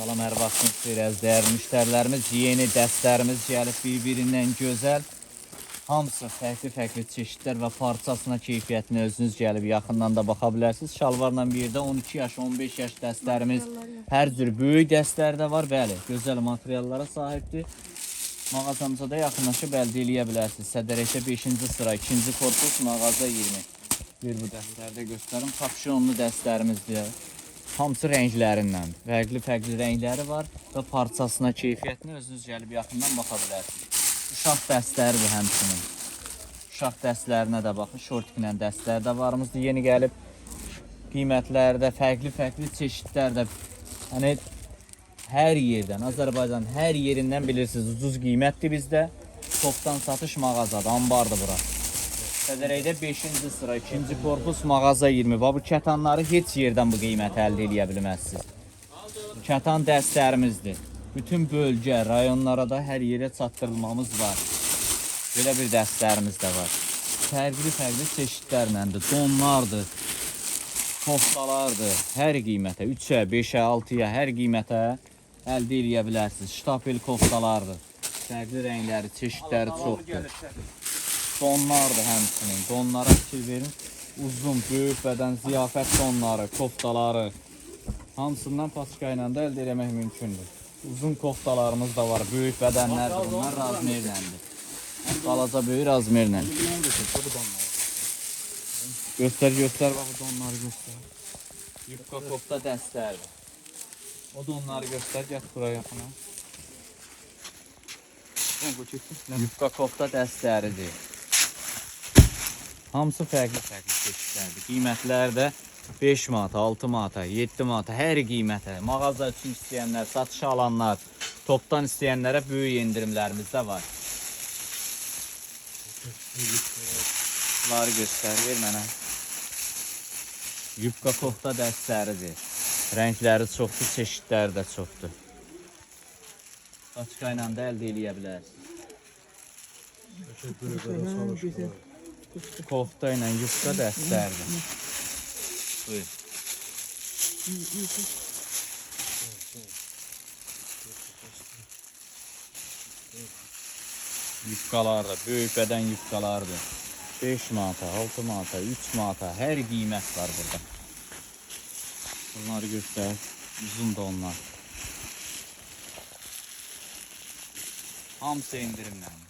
Salam, hər vaxtınız xeyir, dəyərli müştərilərimiz. Yeni dəstlərimiz gəlib bir-birindən gözəl. Hamısı fərqli çeşidlər və parçasına, keyfiyyətinə özünüz gəlib yaxından da baxa bilərsiniz. Şalvarla bir yerdə 12 yaş, 15 yaş dəstlərimiz hər cür böyük dəstlər də var. Bəli, gözəl materiallara sahibdir. Mağazamıza da yaxınlaşıb əldə eləyə bilərsiniz. Sədərəkdə 5-ci sıra, 2-ci korpus, mağaza 20. Bir bu dəstlərdə göstərim. Kapşonlu dəstlərimizdir. Hamısı rənglərindən. Fərqli rəngləri var və parçasına, keyfiyyətinə özünüz gəlib yaxından baxa bilərsiniz. Uşaq dəstləridir həmçinin. Uşaq dəstlərinə də baxın. Şortiklə dəstlər də varımızdır. Yeni gəlib qiymətləri də fərqli çeşidlər də. Yəni hər yerdən, Azərbaycan hər yerindən bilirsiniz, ucuz qiymətdir bizdə. Topdan satış mağazadır, ambardır bura. Sədərəkdə 5-ci sıra, 2-ci korpus, mağaza 20. Bu kətanları heç yerdən bu qiyməti əldə eləyə bilməzsiniz. Kətan dəstlərimizdir. Bütün bölgə, rayonlara da hər yerə çatdırılmamız var. Belə bir dəstlərimiz də var. Fərqli çeşidlərləndir. Donlardır, koftalardır. Hər qiymətə, 3-ə, 5-ə, 6-ya, hər qiymətə əldə eləyə bilərsiniz. Ştapel koftalardır. Fərqli rəngləri, çeşidləri çoxdur. Donlardır həmçinin. Donlara fikir verin. Uzun, böyük bədən, ziyafət donları, koftaları. Hamısından paçka ilə də əldə eləmək mümkündür. Uzun koftalarımız da var. Böyük bədənlərdir. Bunlar razmerləndir. Balaca böyük razmerlə. Göstər. Bax, bu donları göstər. Yufka kofta dəstlərdir. O donları göstər. Gəl buraya yaxına. Yufka kofta dəstləridir. Hamısı fərqli çeşidlərdir. Qiymətlər də 5 manata, 6 manata, 7 manata, hər qiymətə. Mağaza üçün istəyənlər, satışa alanlar, topdan istəyənlərə böyük endirimlərimiz də var. Bunları göstər, ver mənə. Yufka kofta dəstləridir. Rəngləri çoxdur, çeşidləri də çoxdur. Paçka ilə də əldə eləyə bilərsiniz. Kofta ilə yufka dəstlərdir. Buyur. Yufkalardır, böyük bədən yufkalardır. 5 manata, 6 manata, 3 manata, hər qiymət var burada. Bunları göstər, uzun da onlar. Hamısı indirimləndir.